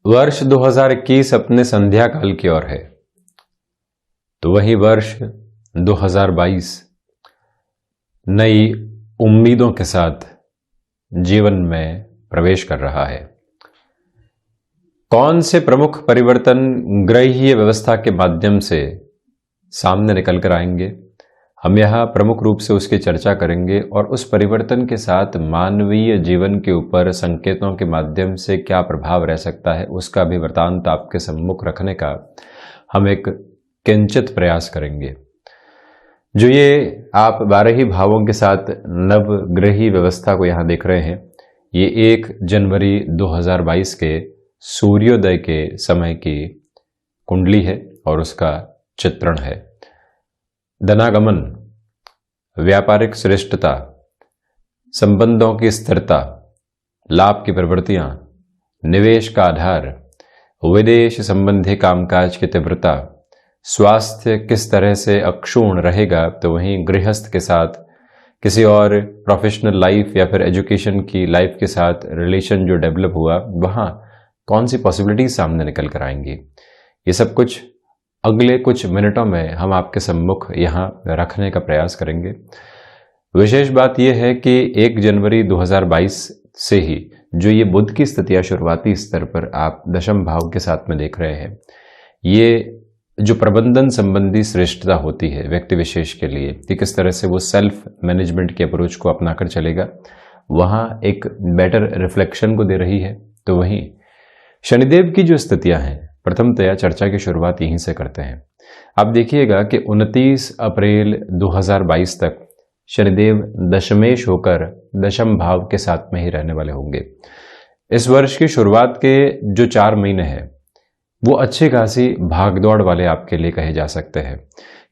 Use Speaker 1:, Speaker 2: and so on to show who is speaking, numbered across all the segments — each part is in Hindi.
Speaker 1: वर्ष 2021 अपने संध्या काल की ओर है, तो वही वर्ष 2022 नई उम्मीदों के साथ जीवन में प्रवेश कर रहा है। कौन से प्रमुख परिवर्तन ग्रहीय व्यवस्था के माध्यम से सामने निकल कर आएंगे, हम यहाँ प्रमुख रूप से उसकी चर्चा करेंगे और उस परिवर्तन के साथ मानवीय जीवन के ऊपर संकेतों के माध्यम से क्या प्रभाव रह सकता है उसका भी वृत्तांत आपके सम्मुख रखने का हम एक किंचित प्रयास करेंगे। जो ये आप 12 ही भावों के साथ नवग्रही व्यवस्था को यहाँ देख रहे हैं, ये 1 जनवरी 2022 के सूर्योदय के समय की कुंडली है और उसका चित्रण है। धनागमन, व्यापारिक श्रेष्ठता, संबंधों की स्थिरता, लाभ की प्रवृत्तियां, निवेश का आधार, विदेश संबंधी कामकाज की तीव्रता, स्वास्थ्य किस तरह से अक्षुण्ण रहेगा, तो वहीं गृहस्थ के साथ किसी और प्रोफेशनल लाइफ या फिर एजुकेशन की लाइफ के साथ रिलेशन जो डेवलप हुआ, वहां कौन सी पॉसिबिलिटीज सामने निकल कर आएंगी, ये सब कुछ अगले कुछ मिनटों में हम आपके सम्मुख यहाँ रखने का प्रयास करेंगे। विशेष बात यह है कि 1 जनवरी 2022 से ही जो ये बुध की स्थितियां शुरुआती स्तर पर आप दशम भाव के साथ में देख रहे हैं, ये जो प्रबंधन संबंधी श्रेष्ठता होती है व्यक्ति विशेष के लिए कि किस तरह से वो सेल्फ मैनेजमेंट की अप्रोच को अपनाकर चलेगा, वहाँ एक बेटर रिफ्लेक्शन को दे रही है। तो वहीं शनिदेव की जो स्थितियां हैं, प्रथमतया चर्चा की शुरुआत यहीं से करते हैं। आप देखिएगा कि 29 अप्रैल 2022 तक शनिदेव दशमेश होकर दशम भाव के साथ में ही रहने वाले होंगे। इस वर्ष की शुरुआत के जो 4 महीने हैं वो अच्छी खासी भागदौड़ वाले आपके लिए कहे जा सकते हैं।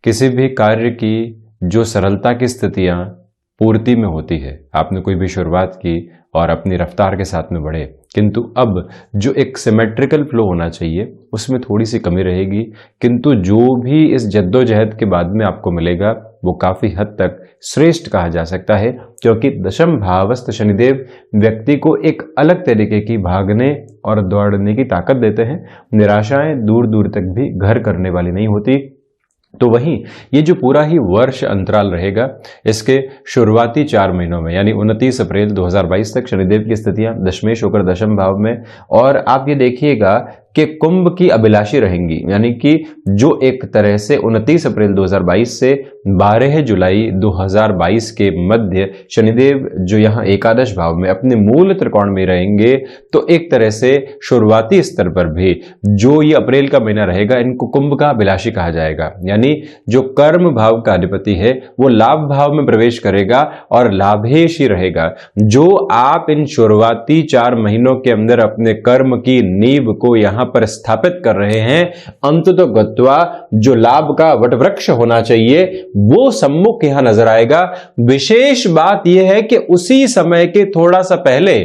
Speaker 1: किसी भी कार्य की जो सरलता की स्थितियां पूर्ति में होती है, आपने कोई भी शुरुआत की और अपनी रफ्तार के साथ में बढ़े, किंतु अब जो एक सिमेट्रिकल फ्लो होना चाहिए उसमें थोड़ी सी कमी रहेगी। किंतु जो भी इस जद्दोजहद के बाद में आपको मिलेगा वो काफी हद तक श्रेष्ठ कहा जा सकता है, क्योंकि दशम भावस्थ शनिदेव व्यक्ति को एक अलग तरीके की भागने और दौड़ने की ताकत देते हैं। निराशाएं दूर दूर तक भी घर करने वाली नहीं होती। तो वहीं ये जो पूरा ही वर्ष अंतराल रहेगा, इसके शुरुआती 4 महीनों में यानी 29 अप्रैल 2022 तक शनिदेव की स्थितियां दशमेश होकर दशम भाव में, और आप ये देखिएगा कि कुंभ की अभिलाषी रहेंगी, यानी कि जो एक तरह से 29 अप्रैल 2022 से 12 जुलाई 2022 के मध्य शनिदेव जो यहाँ एकादश भाव में अपने मूल त्रिकोण में रहेंगे, तो एक तरह से शुरुआती स्तर पर भी जो ये अप्रैल का महीना रहेगा, इनको कुंभ का अभिलाषी कहा जाएगा। यानी जो कर्म भाव का अधिपति है वो लाभ भाव में प्रवेश करेगा और लाभेश ही रहेगा। जो आप इन शुरुआती 4 महीनों के अंदर अपने कर्म की नींव को यहाँ पर स्थापित कर रहे हैं, अंततः गत्वा जो लाभ का वटवृक्ष होना चाहिए वो सम्मुख यहां नजर आएगा। विशेष बात यह है कि उसी समय के थोड़ा सा पहले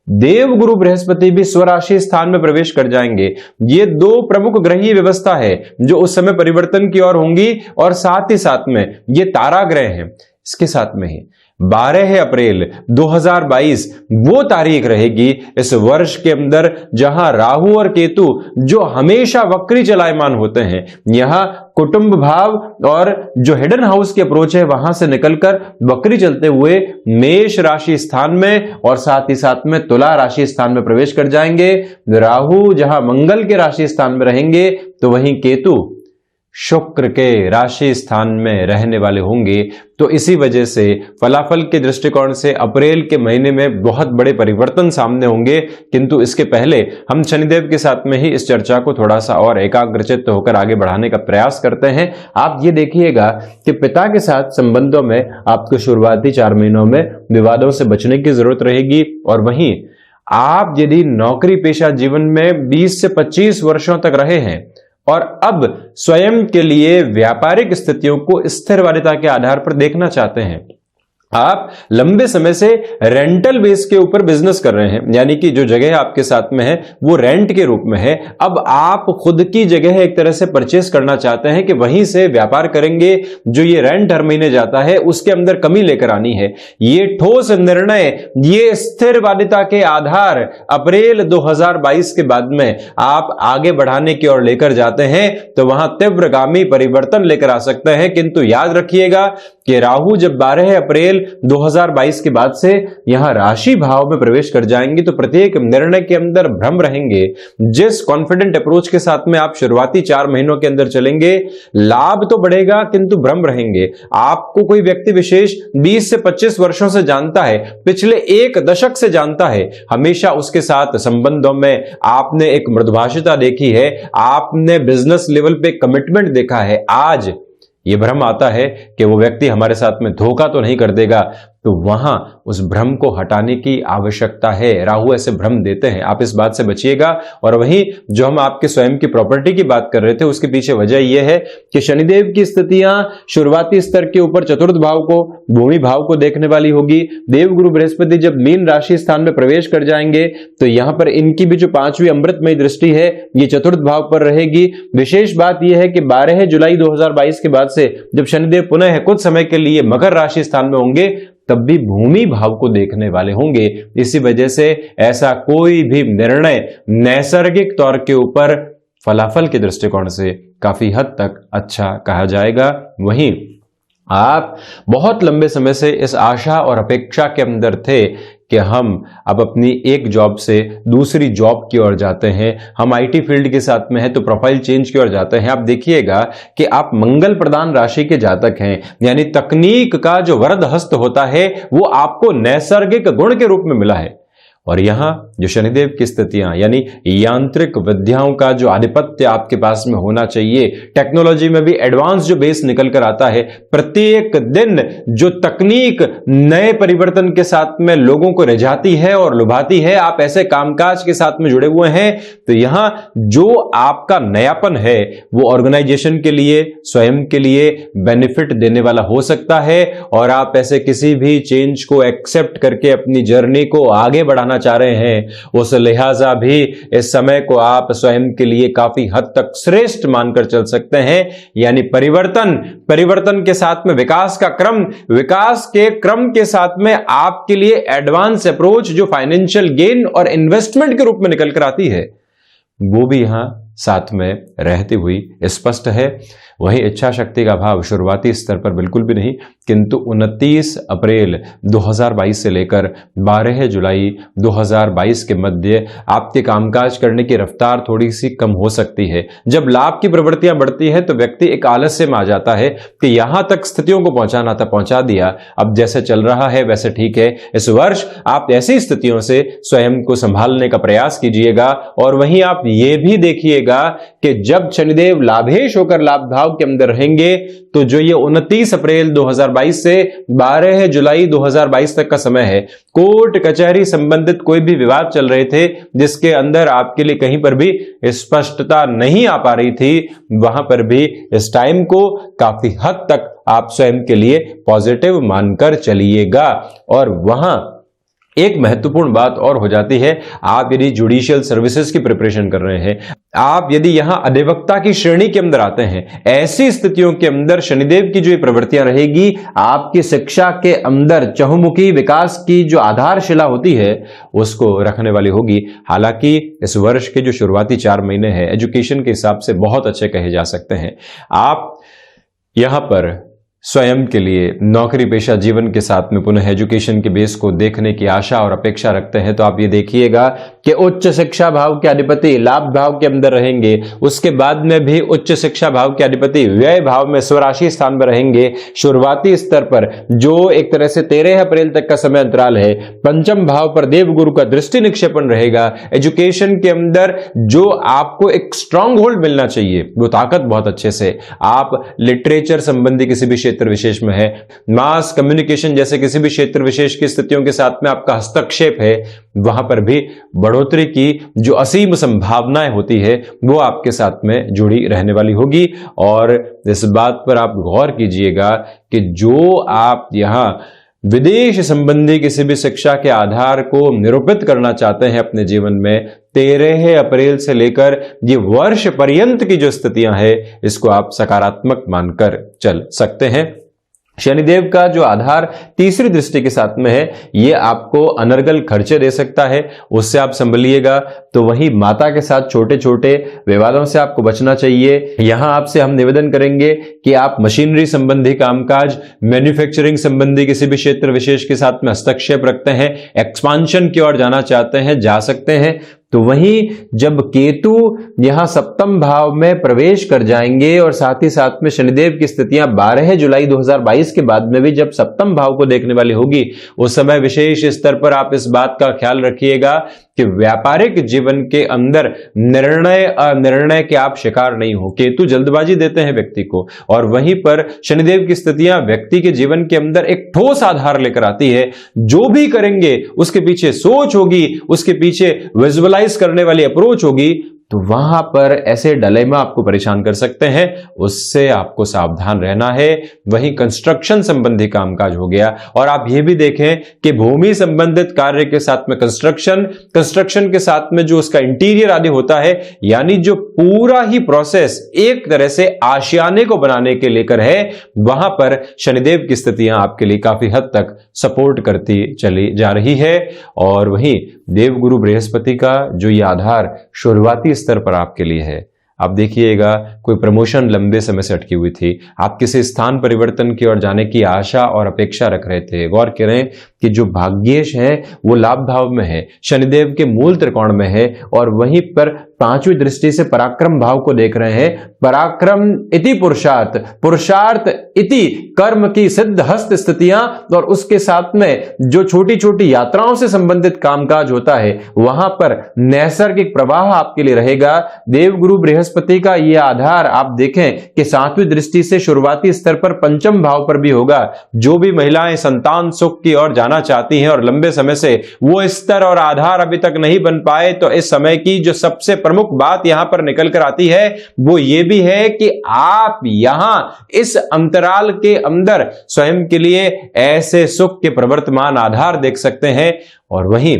Speaker 1: देव गुरु बृहस्पति भी स्वराशि स्थान में प्रवेश कर जाएंगे। ये 2 प्रमुख ग्रहीय व्यवस्था है जो उस समय परिवर्तन की ओर होंगी, और साथ ही साथ में ये तारा ग्रह हैं। इसके साथ में ही 12 अप्रैल 2022 वो तारीख रहेगी इस वर्ष के अंदर जहां राहु और केतु जो हमेशा वक्री चलायमान होते हैं, यहां कुटुंब भाव और जो हिडन हाउस की अप्रोच है वहां से निकलकर वक्री चलते हुए मेष राशि स्थान में और साथ ही साथ में तुला राशि स्थान में प्रवेश कर जाएंगे। राहु जहां मंगल के राशि स्थान में रहेंगे, तो वहीं केतु शुक्र के राशि स्थान में रहने वाले होंगे। तो इसी वजह से फलाफल के दृष्टिकोण से अप्रैल के महीने में बहुत बड़े परिवर्तन सामने होंगे। किंतु इसके पहले हम शनिदेव के साथ में ही इस चर्चा को थोड़ा सा और एकाग्रचित्त होकर आगे बढ़ाने का प्रयास करते हैं। आप ये देखिएगा कि पिता के साथ संबंधों में आपको शुरुआती 4 महीनों में विवादों से बचने की जरूरत रहेगी, और वहीं आप यदि नौकरी पेशा जीवन में 20 से 25 वर्षों तक रहे हैं और अब स्वयं के लिए व्यापारिक स्थितियों को स्थिर वालिता के आधार पर देखना चाहते हैं, आप लंबे समय से रेंटल बेस के ऊपर बिजनेस कर रहे हैं, यानी कि जो जगह आपके साथ में है वो रेंट के रूप में है। अब आप खुद की जगह एक तरह से परचेस करना चाहते हैं कि वहीं से व्यापार करेंगे, जो ये रेंट हर महीने जाता है उसके अंदर कमी लेकर आनी है। ये ठोस निर्णय, ये स्थिर वादिता के आधार अप्रैल 2022 के बाद में आप आगे बढ़ाने की ओर लेकर जाते हैं तो वहां तीव्रगामी परिवर्तन लेकर आ सकते हैं। किंतु याद रखिएगा कि राहु जब 12 अप्रैल 2022 के बाद से यहां राशि भाव में प्रवेश कर जाएंगे तो प्रत्येक निर्णय के अंदर भ्रम रहेंगे। जिस कॉन्फिडेंट अप्रोच के साथ में आप शुरुआती 4 महीनों के अंदर चलेंगे, लाभ तो बढ़ेगा किंतु भ्रम रहेंगे। आपको कोई व्यक्ति विशेष 20 से 25 वर्षों से जानता है, पिछले 1 दशक से जानता है, हमेशा उसके साथ संबंधों में आपने एक मृदुभाषिता देखी है, आपने बिजनेस लेवल पे कमिटमेंट देखा है। आज ये भ्रम आता है कि वो व्यक्ति हमारे साथ में धोखा तो नहीं कर देगा, तो वहां उस भ्रम को हटाने की आवश्यकता है। राहु ऐसे भ्रम देते हैं, आप इस बात से बचिएगा। और वहीं जो हम आपके स्वयं की प्रॉपर्टी की बात कर रहे थे, उसके पीछे वजह यह है कि शनिदेव की स्थितियां शुरुआती स्तर के ऊपर चतुर्थ भाव को, भूमि भाव को देखने वाली होगी। देवगुरु बृहस्पति जब मीन राशि स्थान में प्रवेश कर जाएंगे तो यहां पर इनकी भी जो 5वीं अमृतमयी दृष्टि है ये चतुर्थ भाव पर रहेगी। विशेष बात यह है कि 12 जुलाई 2022 के बाद से जब शनिदेव पुनः कुछ समय के लिए मकर राशि स्थान में होंगे तब भी भूमि भाव को देखने वाले होंगे। इसी वजह से ऐसा कोई भी निर्णय नैसर्गिक तौर के ऊपर फलाफल के दृष्टिकोण से काफी हद तक अच्छा कहा जाएगा। वहीं आप बहुत लंबे समय से इस आशा और अपेक्षा के अंदर थे कि हम अब अपनी एक जॉब से दूसरी जॉब की ओर जाते हैं, हम आईटी फील्ड के साथ में हैं तो प्रोफाइल चेंज की ओर जाते हैं। आप देखिएगा कि आप मंगल प्रदान राशि के जातक हैं, यानी तकनीक का जो वरद हस्त होता है वो आपको नैसर्गिक गुण के रूप में मिला है। और यहां जो शनिदेव की स्थितियां, यानी यांत्रिक विद्याओं का जो आधिपत्य आपके पास में होना चाहिए, टेक्नोलॉजी में भी एडवांस जो बेस निकल कर आता है, प्रत्येक दिन जो तकनीक नए परिवर्तन के साथ में लोगों को रिझाती है और लुभाती है, आप ऐसे कामकाज के साथ में जुड़े हुए हैं तो यहां जो आपका नयापन है वो ऑर्गेनाइजेशन के लिए, स्वयं के लिए बेनिफिट देने वाला हो सकता है। और आप ऐसे किसी भी चेंज को एक्सेप्ट करके अपनी जर्नी को आगे बढ़ाना चाह रहे हैं, उस लिहाजा भी इस समय को आप स्वयं के लिए काफी हद तक श्रेष्ठ मानकर चल सकते हैं। यानी परिवर्तन के साथ में विकास का क्रम, विकास के क्रम के साथ में आपके लिए एडवांस अप्रोच जो फाइनेंशियल गेन और इन्वेस्टमेंट के रूप में निकल कर आती है वो भी यहां साथ में रहती हुई स्पष्ट है। वहीं इच्छा शक्ति का भाव शुरुआती स्तर पर बिल्कुल भी नहीं, किंतु 29 अप्रैल 2022 से लेकर 12 जुलाई 2022 के मध्य आपके कामकाज करने की रफ्तार थोड़ी सी कम हो सकती है। जब लाभ की प्रवृत्तियां बढ़ती है तो व्यक्ति एक आलस्य में आ जाता है कि यहां तक स्थितियों को पहुंचाना था, पहुंचा दिया, अब जैसे चल रहा है वैसे ठीक है। इस वर्ष आप ऐसी स्थितियों से स्वयं को संभालने का प्रयास कीजिएगा। और वहीं आप ये भी देखिएगा कि जब शनिदेव लाभेश होकर लाभ भाव के अंदर रहेंगे तो जो ये 29 अप्रैल 2022 से 12 जुलाई 2022 तक का समय है, कोर्ट कचहरी संबंधित कोई भी विवाद चल रहे थे जिसके अंदर आपके लिए कहीं पर भी स्पष्टता नहीं आ पा रही थी, वहां पर भी इस टाइम को काफी हद तक आप स्वयं के लिए पॉजिटिव मानकर चलिएगा। और वहां एक महत्वपूर्ण बात और हो जाती है, आप यदि जुडिशियल सर्विसेज की प्रिपरेशन कर रहे हैं, आप यदि यहां अधिवक्ता की श्रेणी के अंदर आते हैं, ऐसी स्थितियों के अंदर शनिदेव की जो ये प्रवृत्तियां रहेगी, आपकी शिक्षा के अंदर चहुमुखी विकास की जो आधारशिला होती है उसको रखने वाली होगी। हालांकि इस वर्ष के जो शुरुआती 4 महीने हैं एजुकेशन के हिसाब से बहुत अच्छे कहे जा सकते हैं। आप यहां पर स्वयं के लिए नौकरी पेशा जीवन के साथ में पुनः एजुकेशन के बेस को देखने की आशा और अपेक्षा रखते हैं तो आप ये देखिएगा कि उच्च शिक्षा भाव के अधिपति लाभ भाव के अंदर रहेंगे, उसके बाद में भी उच्च शिक्षा भाव के अधिपति व्यय भाव में स्वराशि स्थान में रहेंगे। शुरुआती स्तर पर जो एक तरह से 13 अप्रैल तक का समय अंतराल है, पंचम भाव पर देवगुरु का दृष्टि निक्षेपण रहेगा। एजुकेशन के अंदर जो आपको एक स्ट्रांग होल्ड मिलना चाहिए वो ताकत बहुत अच्छे से, आप लिटरेचर संबंधी किसी भी क्षेत्र विशेष में है, मास कम्युनिकेशन जैसे किसी भी क्षेत्र विशेष की स्थितियों के साथ में आपका हस्तक्षेप है, वहां पर भी बढ़ोतरी की जो असीम संभावनाएं होती है वो आपके साथ में जुड़ी रहने वाली होगी। और इस बात पर आप गौर कीजिएगा कि जो आप यहां विदेश संबंधी किसी भी शिक्षा के आधार को निरूपित करना चाहते हैं अपने जीवन में, 13 अप्रैल से लेकर ये वर्ष पर्यंत की जो स्थितियां हैं, इसको आप सकारात्मक मानकर चल सकते हैं। शनिदेव का जो आधार तीसरी दृष्टि के साथ में है, ये आपको अनर्गल खर्चे दे सकता है, उससे आप संभलिएगा। तो वहीं माता के साथ छोटे छोटे विवादों से आपको बचना चाहिए। यहां आपसे हम निवेदन करेंगे कि आप मशीनरी संबंधी कामकाज, मैन्युफैक्चरिंग संबंधी किसी भी क्षेत्र विशेष के साथ में हस्तक्षेप रखते हैं, एक्सपांशन की ओर जाना चाहते हैं, जा सकते हैं। तो वहीं जब केतु यहां सप्तम भाव में प्रवेश कर जाएंगे और साथ ही साथ में शनिदेव की स्थितियां 12 जुलाई 2022 के बाद में भी जब सप्तम भाव को देखने वाली होगी, उस समय विशेष स्तर पर आप इस बात का ख्याल रखिएगा कि व्यापारिक जीवन के अंदर निर्णय के आप शिकार नहीं हो। केतु जल्दबाजी देते हैं व्यक्ति को, और वहीं पर शनिदेव की स्थितियां व्यक्ति के जीवन के अंदर एक ठोस आधार लेकर आती है। जो भी करेंगे उसके पीछे सोच होगी, उसके पीछे विजुअलाइज करने वाली अप्रोच होगी, तो वहां पर ऐसे डिलेमा आपको परेशान कर सकते हैं, उससे आपको सावधान रहना है। वहीं कंस्ट्रक्शन संबंधी कामकाज हो गया, और आप यह भी देखें कि भूमि संबंधित कार्य के साथ में कंस्ट्रक्शन के साथ में जो उसका इंटीरियर आदि होता है, यानी जो पूरा ही प्रोसेस एक तरह से आशियाने को बनाने के लेकर है, वहां पर शनिदेव की स्थितियां आपके लिए काफी हद तक सपोर्ट करती चली जा रही है। और वहीं देवगुरु बृहस्पति का जो ये आधार शुरुआती स्तर पर आपके लिए है, आप देखिएगा कोई प्रमोशन लंबे समय से अटकी हुई थी, आप किसी स्थान परिवर्तन की ओर जाने की आशा और अपेक्षा रख रहे थे। गौर करें कि जो भाग्येश है वो लाभ भाव में है, शनिदेव के मूल त्रिकोण में है, और वहीं पर पांचवी दृष्टि से पराक्रम भाव को देख रहे हैं। पराक्रम इति पुरुषार्थ, पुरुषार्थ इति कर्म की सिद्ध हस्त स्थितियां, और उसके साथ में जो छोटी छोटी यात्राओं से संबंधित कामकाज होता है, वहां पर नैसर्गिक प्रवाह आपके लिए रहेगा। देवगुरु बृहस्पति का यह आधार आप देखें कि सातवीं दृष्टि से शुरुआती स्तर पर पंचम भाव पर भी होगा। जो भी महिलाएं संतान सुख की ओर जाना चाहती हैं और लंबे समय से वो स्तर और आधार अभी तक नहीं बन पाए, तो इस समय की जो सबसे प्रमुख बात यहां पर निकल कर आती है वो ये भी है कि आप यहां इस अंतराल के अंदर स्वयं के लिए ऐसे सुख के प्रवर्तमान आधार देख सकते हैं। और वहीं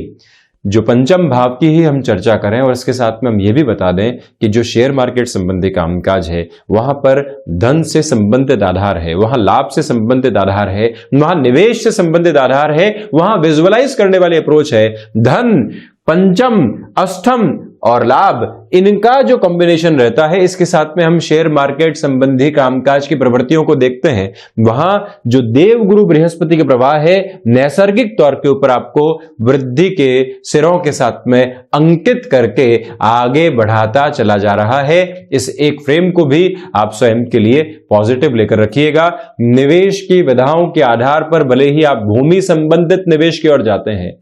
Speaker 1: जो पंचम भाव की ही हम चर्चा करें, और इसके साथ में हम ये भी बता दें कि जो शेयर मार्केट संबंधी कामकाज है, वहां पर धन से संबंधित आधार है, वहां लाभ से संबंधित आधार है, वहां निवेश से संबंधित आधार है, वहां विजुअलाइज करने वाली अप्रोच है। धन, पंचम, अष्टम और लाभ, इनका जो कॉम्बिनेशन रहता है, इसके साथ में हम शेयर मार्केट संबंधी कामकाज की प्रवृत्तियों को देखते हैं। वहां जो देवगुरु बृहस्पति के प्रभाव है, नैसर्गिक तौर के ऊपर आपको वृद्धि के सिरों के साथ में अंकित करके आगे बढ़ाता चला जा रहा है। इस एक फ्रेम को भी आप स्वयं के लिए पॉजिटिव लेकर रखिएगा। निवेश की विधाओं के आधार पर भले ही आप भूमि संबंधित निवेश की ओर जाते हैं,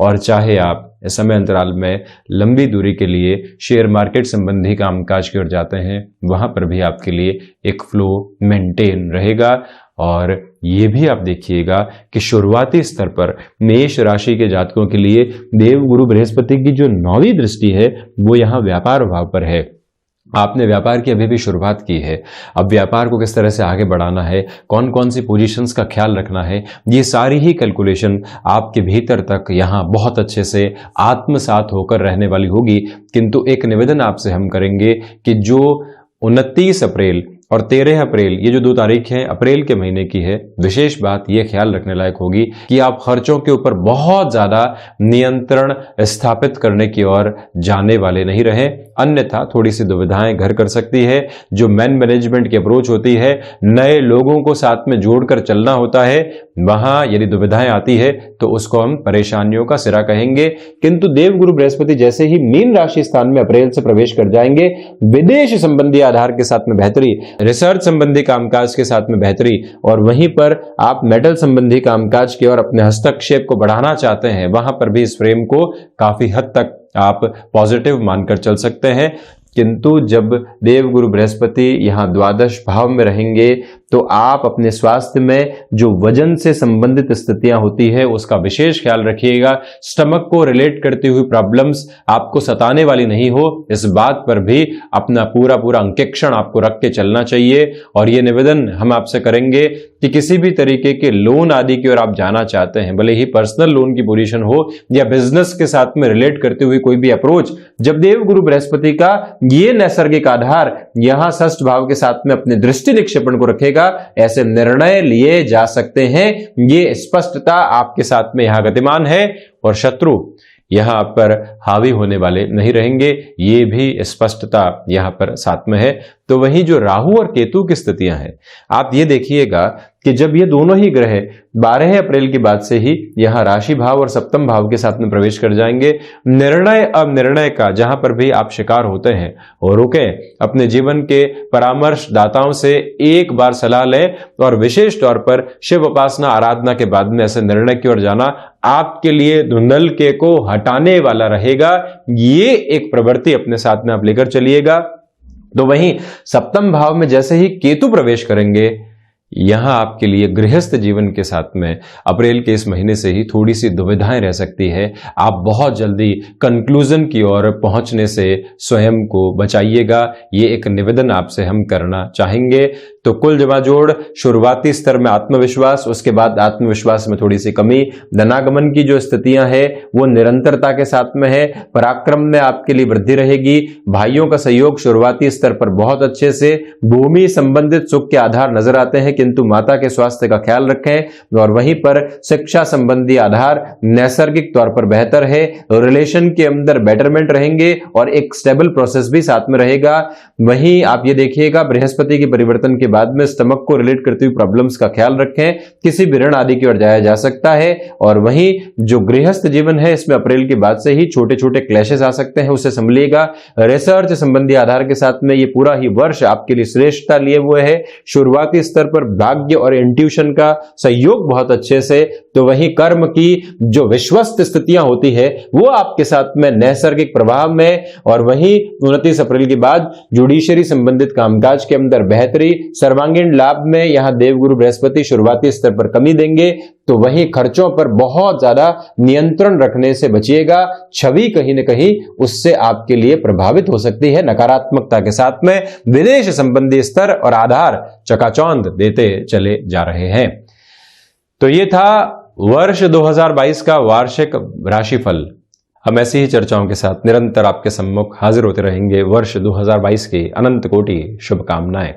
Speaker 1: और चाहे आप इस समय अंतराल में लंबी दूरी के लिए शेयर मार्केट संबंधी कामकाज की ओर जाते हैं, वहां पर भी आपके लिए एक फ्लो मेंटेन रहेगा। और ये भी आप देखिएगा कि शुरुआती स्तर पर मेष राशि के जातकों के लिए देवगुरु बृहस्पति की जो 9वीं दृष्टि है, वो यहां व्यापार भाव पर है। आपने व्यापार की अभी भी शुरुआत की है, अब व्यापार को किस तरह से आगे बढ़ाना है, कौन कौन सी पोजीशंस का ख्याल रखना है, ये सारी ही कैलकुलेशन आपके भीतर तक यहाँ बहुत अच्छे से आत्मसात होकर रहने वाली होगी। किंतु एक निवेदन आपसे हम करेंगे कि जो 29 अप्रैल और 13 अप्रैल, ये जो 2 तारीख हैं अप्रैल के महीने की है, विशेष बात यह ख्याल रखने लायक होगी कि आप खर्चों के ऊपर बहुत ज्यादा नियंत्रण स्थापित करने की ओर जाने वाले नहीं रहे, अन्यथा थोड़ी सी दुविधाएं घर कर सकती है। जो मैनेजमेंट की अप्रोच होती है, नए लोगों को साथ में जोड़कर चलना होता है, वहां यदि दुविधाएं आती है तो उसको हम परेशानियों का सिरा कहेंगे। किंतु देवगुरु बृहस्पति जैसे ही मीन राशि स्थान में अप्रैल से प्रवेश कर जाएंगे, विदेश संबंधी आधार के साथ में बेहतरी, रिसर्च संबंधी कामकाज के साथ में बेहतरी, और वहीं पर आप मेटल संबंधी कामकाज की ओर अपने हस्तक्षेप को बढ़ाना चाहते हैं, वहां पर भी इस फ्रेम को काफी हद तक आप पॉजिटिव मानकर चल सकते हैं। किंतु जब देवगुरु बृहस्पति यहां द्वादश भाव में रहेंगे तो आप अपने स्वास्थ्य में जो वजन से संबंधित स्थितियां होती है उसका विशेष ख्याल रखिएगा। स्टमक को रिलेट करती हुई प्रॉब्लम्स आपको सताने वाली नहीं हो, इस बात पर भी अपना पूरा अंकेक्षण आपको रख के चलना चाहिए। और ये निवेदन हम आपसे करेंगे कि किसी भी तरीके के लोन आदि की ओर आप जाना चाहते हैं, भले ही पर्सनल लोन की पोजीशन हो या बिजनेस के साथ में रिलेट करते हुए कोई भी अप्रोच, जब देव गुरु बृहस्पति का ये नैसर्गिक आधार यहां षष्ठ भाव के साथ में अपने दृष्टि निक्षेपण को रखेगा, ऐसे निर्णय लिए जा सकते हैं। ये स्पष्टता आपके साथ में यहां गतिमान है और शत्रु यहां पर हावी होने वाले नहीं रहेंगे, ये भी स्पष्टता यहां पर साथ में है। तो वहीं जो राहु और केतु की स्थितियां हैं, आप ये देखिएगा कि जब ये दोनों ही ग्रह 12 अप्रैल के बाद से ही यहां राशि भाव और सप्तम भाव के साथ में प्रवेश कर जाएंगे, निर्णय अब निर्णय का जहां पर भी आप शिकार होते हैं और रुकें, अपने जीवन के परामर्शदाताओं से एक बार सलाह लें और विशेष तौर पर शिव उपासना आराधना के बाद में ऐसे निर्णय की ओर जाना आपके लिए धुंधल के को हटाने वाला रहेगा। ये एक प्रवृत्ति अपने साथ में आप लेकर चलिएगा। तो वहीं सप्तम भाव में जैसे ही केतु प्रवेश करेंगे, यहां आपके लिए गृहस्थ जीवन के साथ में अप्रैल के इस महीने से ही थोड़ी सी दुविधाएं रह सकती है। आप बहुत जल्दी कंक्लूजन की ओर पहुंचने से स्वयं को बचाइएगा, ये एक निवेदन आपसे हम करना चाहेंगे। तो कुल जमा जोड़, शुरुआती स्तर में आत्मविश्वास, उसके बाद आत्मविश्वास में थोड़ी सी कमी, धनागमन की जो स्थितियां हैं वो निरंतरता के साथ में है, पराक्रम में आपके लिए वृद्धि रहेगी, भाइयों का सहयोग शुरुआती स्तर पर बहुत अच्छे से, भूमि संबंधित सुख के आधार नजर आते हैं, किंतु माता के स्वास्थ्य का ख्याल रखें। और वहीं पर शिक्षा संबंधी आधार नैसर्गिक तौर पर बेहतर है, रिलेशन के अंदर बेटरमेंट रहेंगे और एक स्टेबल प्रोसेस भी साथ में रहेगा। वहीं आप ये देखिएगा बृहस्पति के परिवर्तन के बाद में स्टमक को रिलेट करती हुई प्रॉब्लम्स का ख्याल रखें, किसी भी ऋण आदि की ओर जाया जा सकता है। और वहीं जो गृहस्थ जीवन है इसमें अप्रैल के बाद से ही छोटे छोटे क्लैशेस आ सकते हैं, उसे संभलिएगा। रिसर्च संबंधी आधार के साथ में ये पूरा ही वर्ष आपके लिए श्रेष्ठता लिए हुए है। शुरुआती स्तर पर भाग्य और इंट्यूशन का सहयोग बहुत अच्छे से, तो वहीं कर्म की जो विश्वस्त स्थितियां होती है वो आपके साथ में नैसर्गिक प्रभाव में। और वहीं 29 अप्रैल के बाद जुडिशरी संबंधित कामकाज के अंदर बेहतरी, सर्वांगीण लाभ में यहां देवगुरु बृहस्पति शुरुआती स्तर पर कमी देंगे। तो वहीं खर्चों पर बहुत ज्यादा नियंत्रण रखने से बचिएगा, छवि कहीं न कहीं उससे आपके लिए प्रभावित हो सकती है नकारात्मकता के साथ में। विदेश संबंधी स्तर और आधार चकाचौंध देते चले जा रहे हैं। तो ये था वर्ष 2022 का वार्षिक राशिफल। हम ऐसी ही चर्चाओं के साथ निरंतर आपके सम्मुख हाजिर होते रहेंगे। वर्ष 2022 की अनंत कोटि शुभकामनाएं।